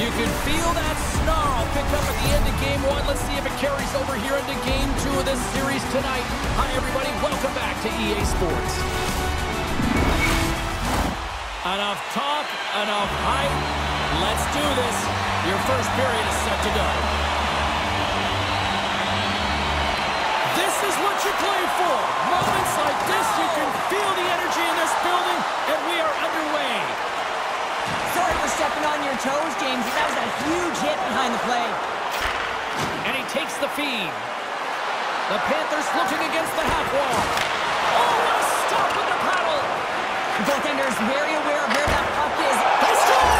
You can feel that snarl picked up at the end of Game 1. Let's see if it carries over here into Game 2 of this series tonight. Hi, everybody. Welcome back to EA Sports. Enough talk, enough hype. Let's do this. Your first period is set to go. This is what you play for. Moments like this, you can feel the energy in this building, and we are underway. Sorry for stepping on your toes, James. That was a huge hit behind the play. And he takes the feed. The Panthers looking against the half wall. Oh, what a stop with the paddle. The goaltender is very aware of where that puck is. They score!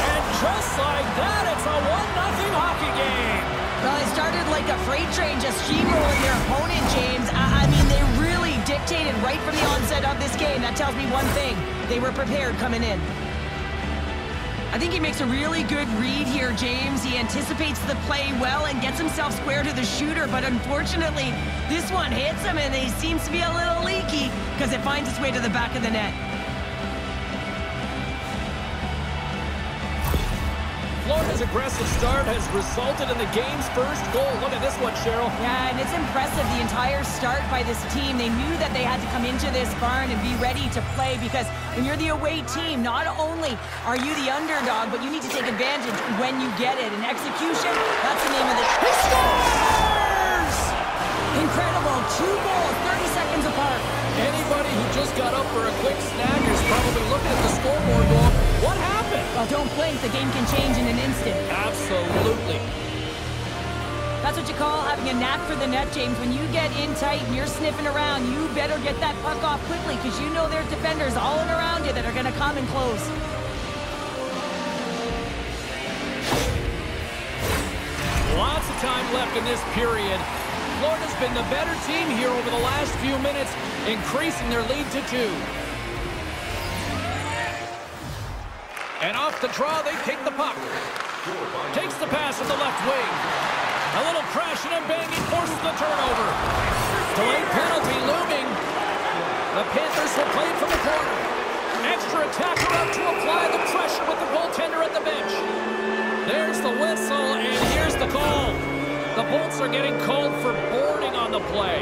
And just like that, it's a 1-0 hockey game. Well, it started like a freight train just steamrolling their opponent, James. I mean, they really dictated right from the onset of this game. That tells me one thing. They were prepared coming in. I think he makes a really good read here, James. He anticipates the play well and gets himself square to the shooter, but unfortunately, this one hits him and he seems to be a little leaky because it finds its way to the back of the net. Florida's aggressive start has resulted in the game's first goal. Look at this one, Cheryl. Yeah, and it's impressive, the entire start by this team. They knew that they had to come into this barn and be ready to play because when you're the away team, not only are you the underdog, but you need to take advantage when you get it. And execution, that's the name of the... He scores! Incredible. 2 goals, 30 seconds apart. Anybody who just got up for a quick snack is probably looking at the scoreboard going, what happened? Well, don't blink. The game can change in an instant. Absolutely. That's what you call having a knack for the net, James. When you get in tight and you're sniffing around, you better get that puck off quickly because you know there's defenders all in around you that are going to come and close. Lots of time left in this period. Florida's been the better team here over the last few minutes, increasing their lead to 2. And off the draw, they take the puck. Takes the pass from the left wing. A little crashing and banging forces the turnover. Delayed penalty looming. The Panthers will play it from the corner. Extra attacker up to apply the pressure with the goaltender at the bench. There's the whistle, and here's the call. The Bolts are getting called for boarding on the play.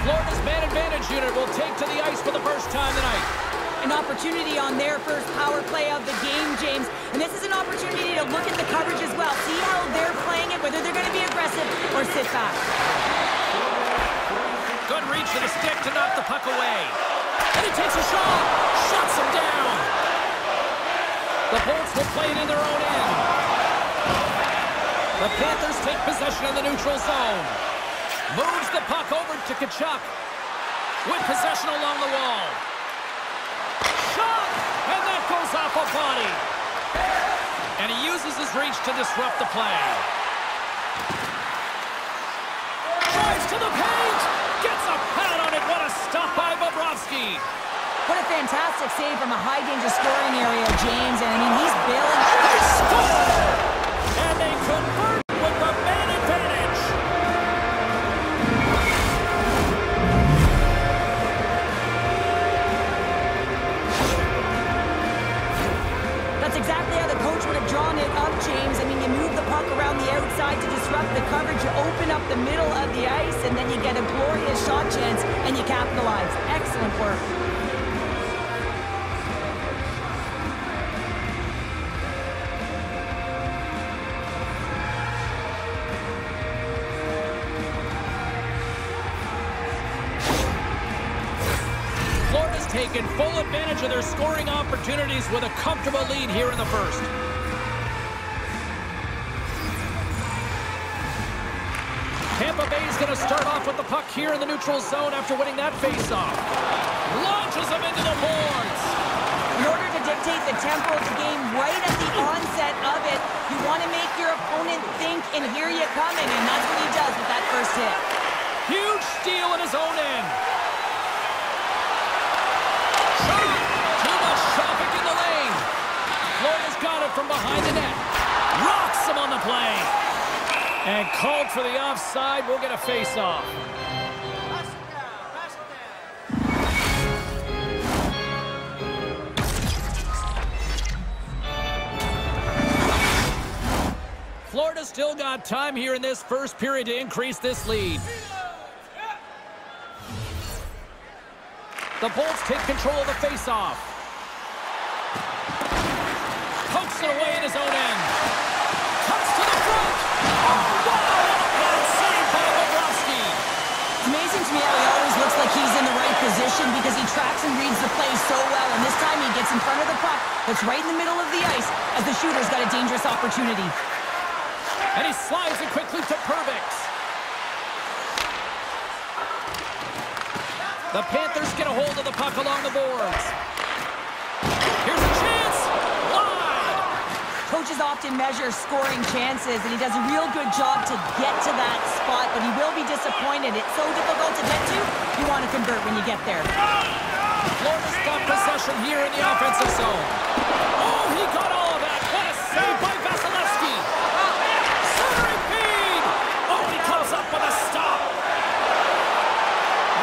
Florida's man advantage unit will take to the ice for the first time tonight. An opportunity on their first power play of the game, James. And this is an opportunity to look at the coverage as well. See how they're playing it, whether they're going to be aggressive or sit back. Good reach to the stick to knock the puck away. And he takes a shot. Shuts him down. The Bolts will play it in their own end. The Panthers take possession of the neutral zone. Moves the puck over to Tkachuk. With possession along the wall. Shot! And that goes off a body. And he uses his reach to disrupt the play. Drives to the paint! Gets a pad on it. What a stop by Bobrovsky. What a fantastic save from a high-danger scoring area, James. And, I mean, he's bailing. They score! And they convert with the man advantage. That's exactly how the coach would have drawn it up, James. I mean, you move the puck around the outside to disrupt the coverage. You open up the middle of the ice, and then you get a glorious shot chance, and you capitalize. Excellent work. Florida's taken full advantage of their scoring opportunities with a comfortable lead here in the first. Tampa Bay is going to start off with the puck here in the neutral zone after winning that faceoff. Launches them into the boards. In order to dictate the tempo of the game right at the onset of it, you want to make your opponent think, and here you coming, and that's what he does with that first hit. Huge steal in his own end. Shot! Too much traffic in the lane. Florida's got it from behind the net. Rocks him on the play. And called for the offside. We'll get a face-off. Florida's still got time here in this first period to increase this lead. The Bolts take control of the face-off. Pokes it away in his own end. Cuts to the front. Oh, wow! And saved by Bobrovsky. It's amazing to me how he always looks like he's in the right position because he tracks and reads the play so well. And this time he gets in front of the puck that's right in the middle of the ice as the shooter's got a dangerous opportunity. And he slides it quickly to Pervix. The Panthers get a hold of the puck along the boards. Here's a chance. Wide. Coaches often measure scoring chances, and he does a real good job to get to that spot, but he will be disappointed. It's so difficult to get to. You want to convert when you get there. Florida's got possession here in the offensive zone. Oh, he got all of that. What a save by Vasilevsky. Centering feed. Oh, he comes up with a stop.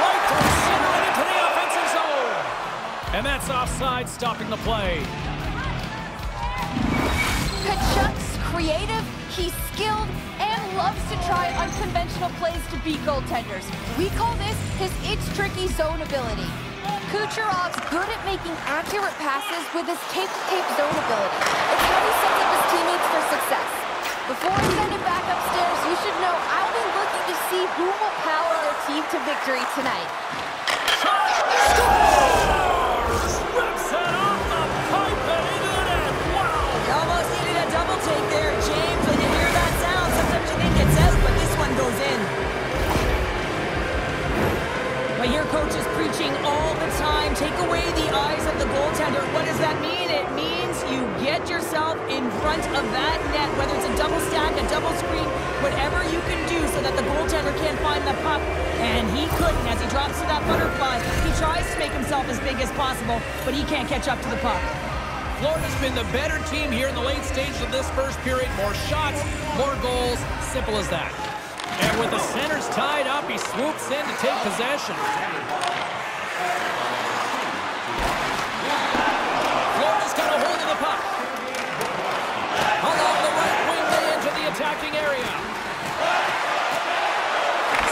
Right through center and into the offensive zone. And that's offside, stopping the play. Tkachuk's creative, he's skilled, and loves to try unconventional plays to beat goaltenders. We call this his It's Tricky zone ability. Kucherov's good at making accurate passes with his tape-to-tape zone ability. It's how he sets up his teammates for success. Before I send him back upstairs, you should know I'll be looking to see who will power our team to victory tonight. Scores! Rips it off the pipe and into the net. Wow! You almost needed a double take there, James. When you hear that sound, sometimes you think it's out, but this one goes in. But your coach is preaching all the time. Take away the eyes of the goaltender. What does that mean? It means you get yourself in front of that net, whether it's a double stack, a double screen, whatever you can do so that the goaltender can't find the puck. And he couldn't as he drops to that butterfly. He tries to make himself as big as possible, but he can't catch up to the puck. Florida's been the better team here in the late stages of this first period. More shots, more goals. Simple as that. And with the centers tied up, he swoops in to take possession. Florida's got a hold of the puck. Along the right wing, they enter the attacking area.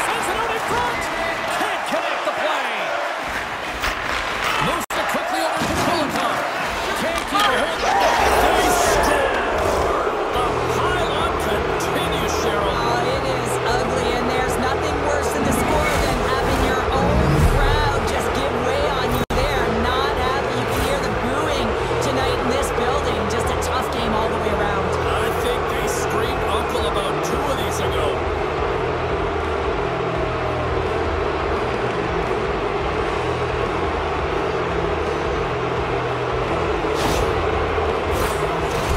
Sends it out in front. Can't connect the play. Moves it quickly over to Kulikov. Can't keep a hold of it. They score. The pile-on continues, Cheryl. Oh, it is ugly, and there's nothing worse in the score than having your own crowd just give way on you there. Not happy. You can hear the booing tonight in this building. Just a tough game all the way around. I think they screamed uncle about 2 of these ago.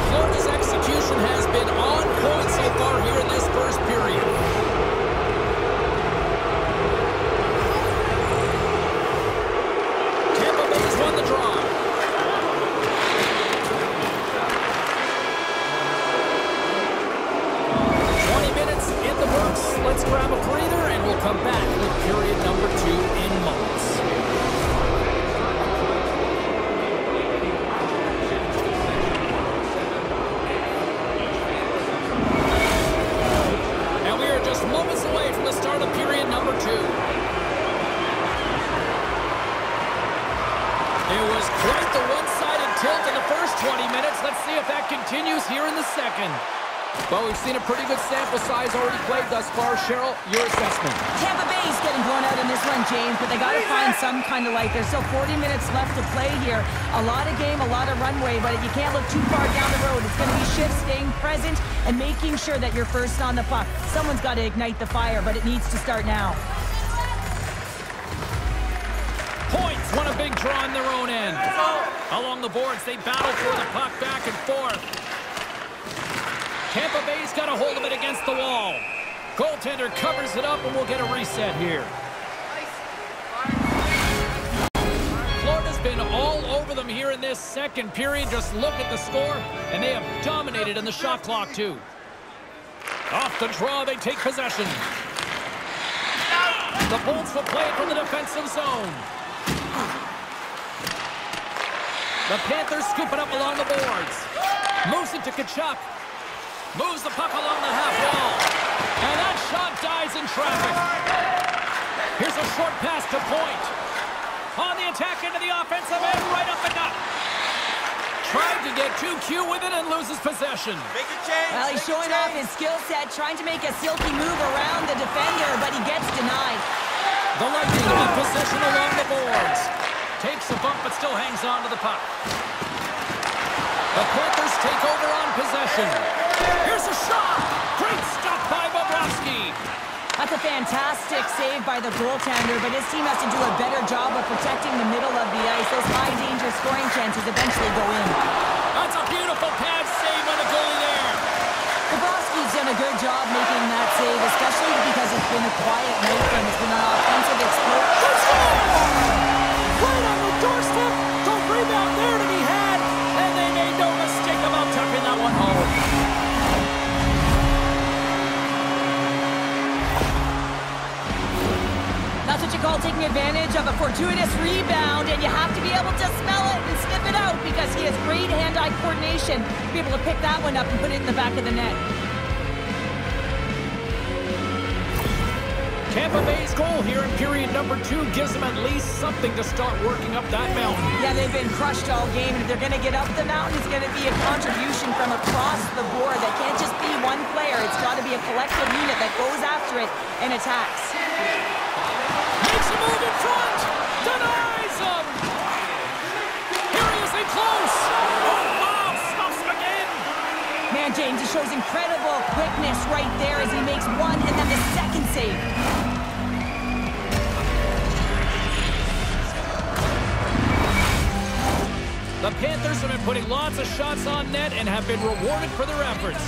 Florida's execution has been on point so far here in this first period. Tampa Bay's won the draw. 20 minutes in the books. Let's grab a breather and we'll come back with period number 2 in moments. And we are just moments away from the start of period number 2. It was quite the one-sided tilt in the first 20 minutes. Let's see if that continues here in the second. Well, we've seen a pretty good sample size already played thus far. Cheryl, your assessment. Tampa Bay's getting blown out in this one, James, but they got to find some kind of life. There's still 40 minutes left to play here. A lot of game, a lot of runway, but you can't look too far down the road. It's going to be shifts, staying present, and making sure that you're first on the puck. Someone's got to ignite the fire, but it needs to start now. Points won a big draw on their own end. Along the boards, they battle for the puck back and forth. Tampa Bay's got a hold of it against the wall. Goaltender covers it up, and we'll get a reset here. Florida's been all over them here in this second period. Just look at the score, and they have dominated in the shot clock, too. Off the draw, they take possession. The Bolts will play it from the defensive zone. The Panthers scoop it up along the boards. Moves it to Kachuk. Moves the puck along the half wall. And that shot dies in traffic. Here's a short pass to Point. On the attack into the offensive end, right up the gut. Trying to get too cute with it and loses possession. Make a change. Well, he's showing off his skill set, trying to make a silky move around the defender, but he gets denied. The Lightning have possession along the boards. Takes a bump, but still hangs on to the puck. The Panthers take over on possession. Here's a shot. Great stop by Bobrovsky. That's a fantastic save by the goaltender, but his team has to do a better job of protecting the middle of the ice. Those high-danger scoring chances eventually go in. That's a beautiful pad save by the goalie there. Bobrovsky's done a good job making that save, especially because it's been a quiet night for him. It's been an offensive explosion. Right on the doorstep. The rebound there to be had, and they made no mistake about tucking that one home. That's what you call taking advantage of a fortuitous rebound, and you have to be able to smell it and sniff it out because he has great hand-eye coordination to be able to pick that one up and put it in the back of the net. Tampa Bay's goal here in period number 2 gives them at least something to start working up that mountain. Yeah, they've been crushed all game, and if they're going to get up the mountain, it's going to be a contribution from across the board. That can't just be one player. It's got to be a collective unit that goes after it and attacks. Makes a move in front. Denies him. Here he is in close. Oh, wow. Stops him again. Man, James, he shows incredible quickness right there as he makes one and then the second save. The Panthers have been putting lots of shots on net and have been rewarded for their efforts.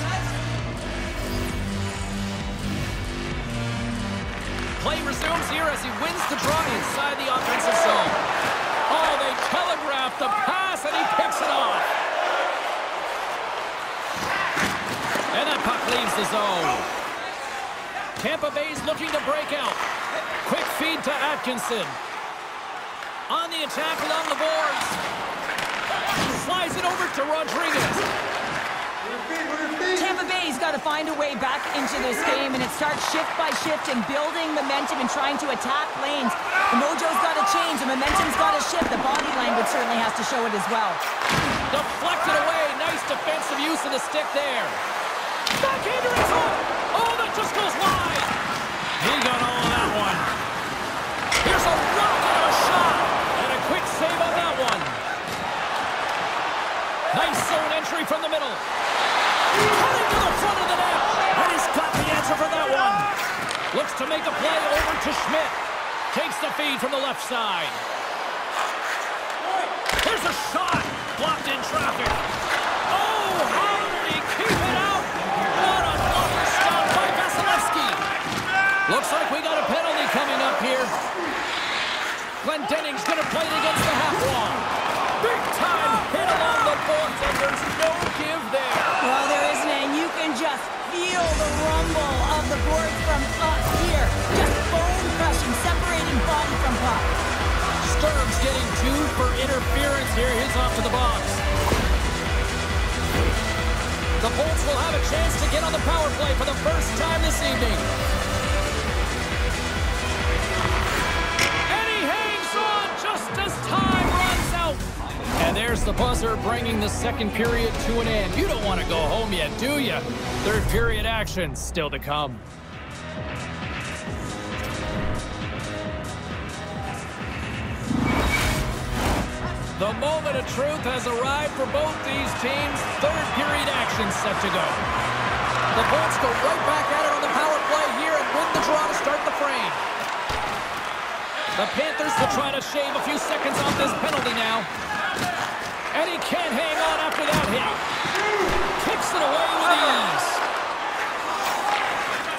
Play resumes here as he wins the draw inside the offensive zone. Oh, they telegraphed the pass and he picks it off. And that puck leaves the zone. Tampa Bay's looking to break out. Quick feed to Atkinson. On the attack along the boards. Slides it over to Rodriguez. Tampa Bay's got to find a way back into this game, and it starts shift by shift and building momentum and trying to attack lanes. The mojo's got to change. The momentum's got to shift. The body language certainly has to show it as well. Deflected away. Nice defensive use of the stick there. Backhander is up. Oh, that just goes wide. He got all of that one. Here's a rocket of a shot. And a quick save on that one. Nice zone entry from the middle. Cutting to the front of the net. And he's got the answer for that one. Looks to make a play over to Schmidt. Takes the feed from the left side. Here's a shot. Blocked in traffic. Oh, how did he keep it out? What a blocker stop by Vasilevsky. Looks like we got a penalty coming up here. Glendenning's going to play it against the half wall. Big time hit along the boards, and there's no give there. Well, there isn't, and you can just feel the rumble of the boards from up here. Just bone crushing, separating body from puck. Sturm's getting 2 for interference here. He's off to the box. The Bolts will have a chance to get on the power play for the first time this evening. And he hangs on just as time runs out. And there's the buzzer bringing the second period to an end. You don't want to go home yet, do you? Third period action still to come. The moment of truth has arrived for both these teams. Third period action set to go. The Bolts go right back at it on the power play here and win the draw to start the frame. The Panthers will try to shave a few seconds off this penalty now. And he can't hang on after that hit. Kicks it away with ease.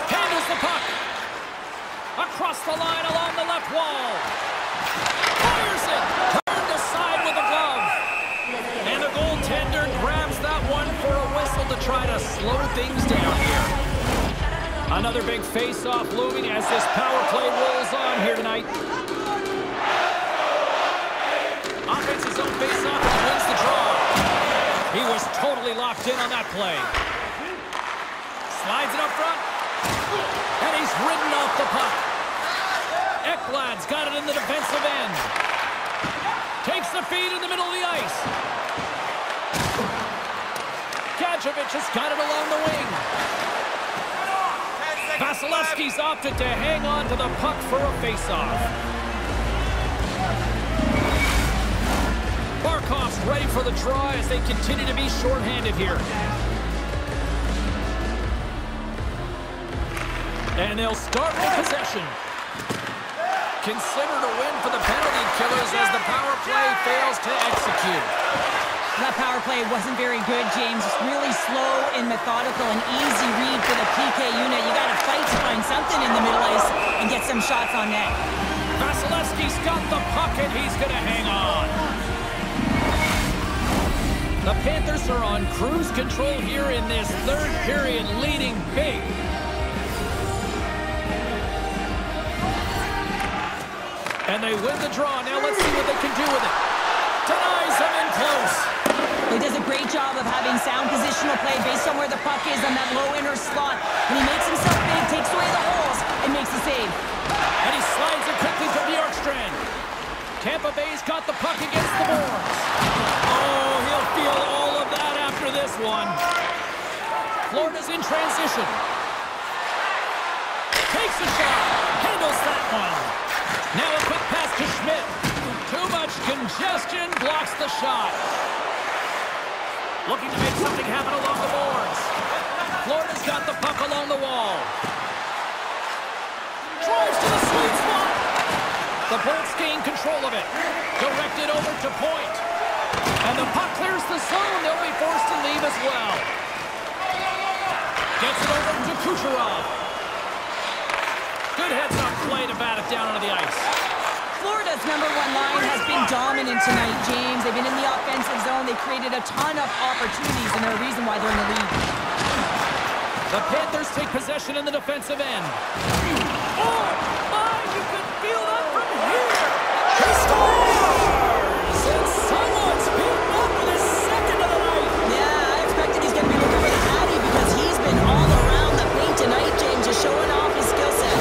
Handles the puck. Across the line along the left wall. Fires it. Turned aside with a glove. And the goaltender grabs that one for a whistle to try to slow things down here. Another big face-off looming as this power play rolls on here tonight. Offense's own face-off and wins the draw. He was totally locked in on that play. Slides it up front. And he's ridden off the puck. Ekblad's got it in the defensive end. Takes the feed in the middle of the ice. Gadjevich has got it along the wing. Vasilevsky's opted to hang on to the puck for a face-off. Barkov's ready for the draw as they continue to be shorthanded here. And they'll start with possession. Considered a win for the penalty killers as the power play fails to execute. That power play wasn't very good, James. It's really slow and methodical, an easy read for the PK unit. You got to fight to find something in the middle ice and get some shots on net. Vasilevsky's got the puck and he's going to hang on. The Panthers are on cruise control here in this third period, leading big. And they win the draw. Now let's see what they can do with it. Denies him in close. He does a great job of having sound positional play based on where the puck is on that low inner slot. And he makes himself big, takes away the holes, and makes the save. And he slides it quickly to Bjorkstrand. Tampa Bay's got the puck against the boards. Oh, he'll feel all of that after this one. Florida's in transition. Takes a shot. Handles that one. Now a quick pass to Schmidt. Too much congestion blocks the shot. Looking to make something happen along the boards. Florida's got the puck along the wall. Drives to the sweet spot. The Bolts gain control of it. Directed over to point. And the puck clears the zone. They'll be forced to leave as well. Gets it over to Kucherov. Good heads-up play to bat it down onto the ice. Florida's number one line has been dominant tonight, James. They've been in the offensive zone. They've created a ton of opportunities, and they're a reason why they're in the lead. The Panthers take possession in the defensive end. Oh, my, you can feel that from here. He scores! And someone's beaten up with his second of the night. Yeah, I expected he's going to be looking for the Hattie because he's been all around the paint tonight, James, just showing off his skill set.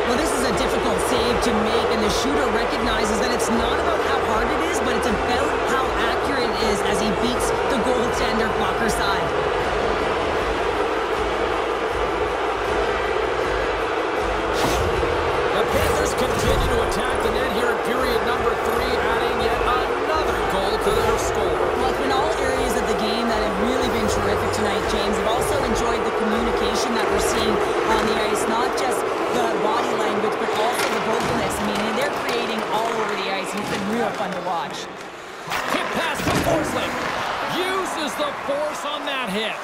Well, this is a difficult save to make, and the shooter recognizes that it's not about how hard it is, but it's about how accurate it is as he beats the goaltender blocker side. The Panthers continue to attack the net here in period number 3, adding yet another goal to their score. Well, it's been all areas of the game that have really been terrific tonight, James. I've also enjoyed the communication that we're seeing on the ice, not just the body language, but also the vocalness. I mean, they're creating all over the ice, and it's been real fun to watch. Kick pass to Forsling. Uses the force on that hit.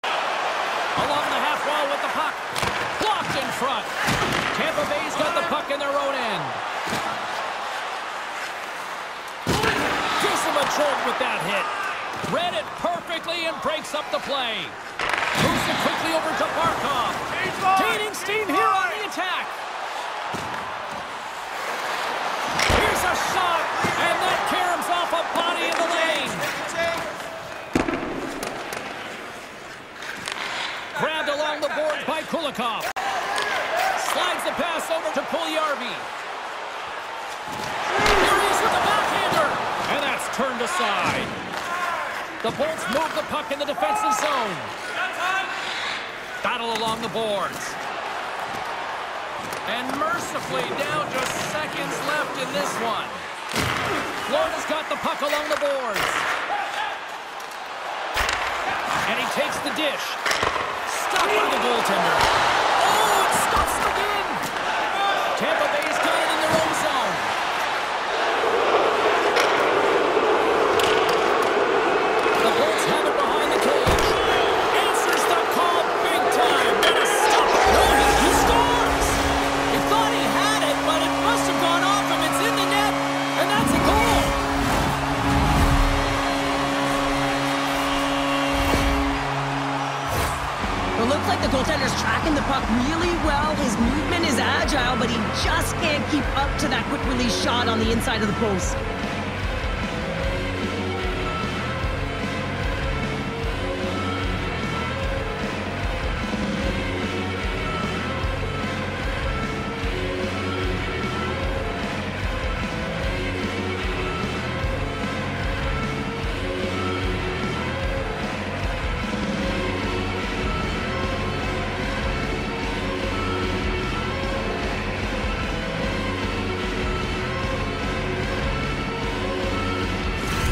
Along the half wall with the puck. Blocked in front. Tampa Bay's got the puck in their own end. Gives him a jolt with that hit. Read it perfectly and breaks up the play. Moves it quickly over to Barkov. Gaining steam here on the attack. Here's a shot, and that caroms off a body in the lane. Grabbed along the boards by Kulikov. Slides the pass over to Puljujarvi. Here he is with the backhander, and that's turned aside. The Bolts move the puck in the defensive zone. Battle along the boards. And mercifully down just seconds left in this one. Florida's got the puck along the boards. And he takes the dish. Stopped by the goaltender. Oh, it stops again. Tampa Bay's got it in their own zone. The Bolts have it behind the cage. Answers the call big time. And a stop. No, he scores. He thought he had it, but it must have gone off him. It's in the net, and that's a goal. Well, looks like the goaltender's tracking the puck really well. His movement is agile, but he just can't keep up to that quick release shot on the inside of the post.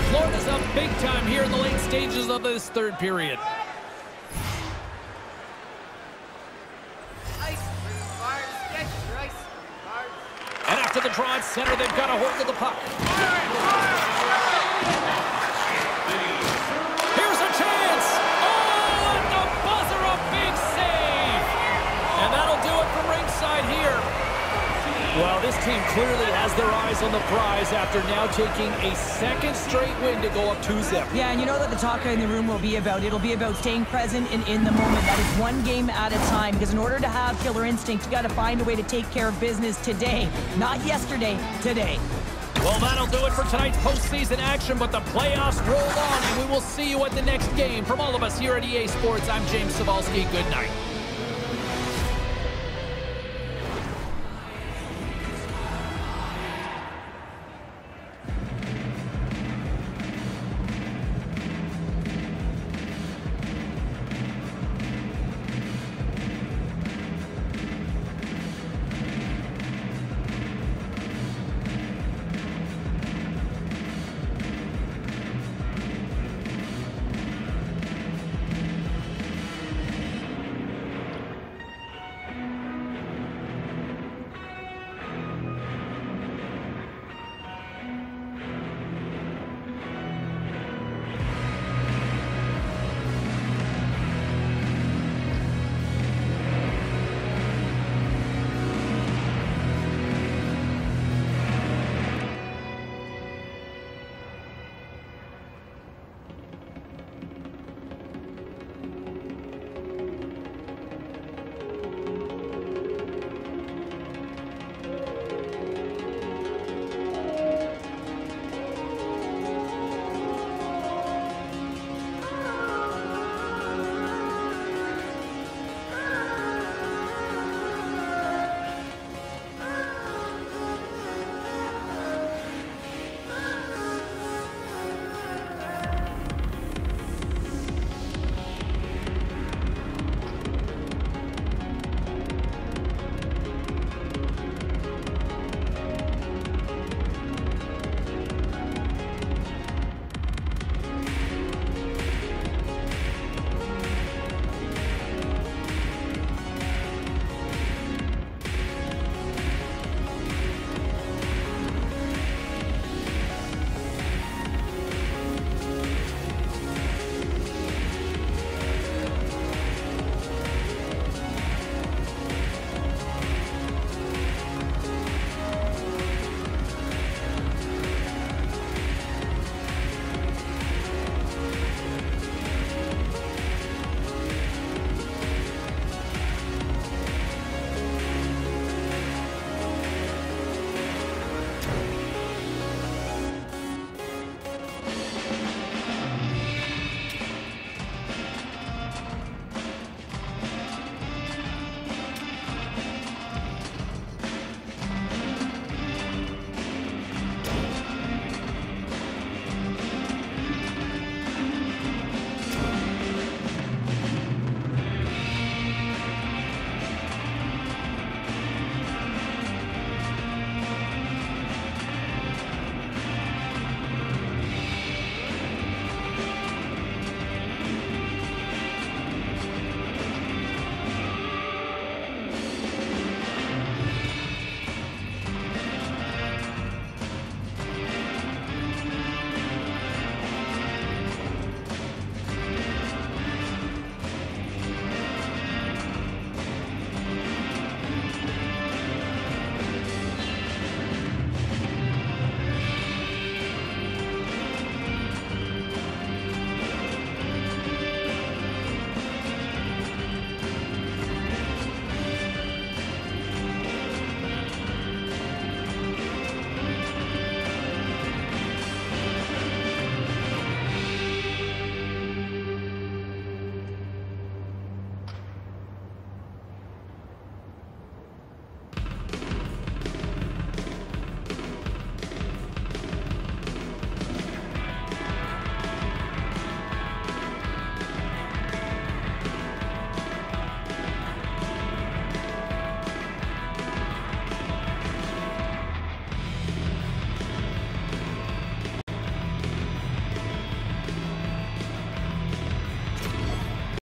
Florida's up big time here in the late stages of this third period. And after the draw at center, they've got a hold of the puck. Here's a chance! Oh, at the buzzer, a big save! And that'll do it from ringside here. Well, this team clearly has their eyes on the prize after now taking a second straight win to go up 2-0. Yeah, and you know that the talk in the room will be about, it'll be about staying present and in the moment. That is one game at a time, because in order to have killer instinct, you got to find a way to take care of business today. Not yesterday, today. Well, that'll do it for tonight's postseason action, but the playoffs roll on, and we will see you at the next game. From all of us here at EA Sports, I'm James Cybulski. Good night.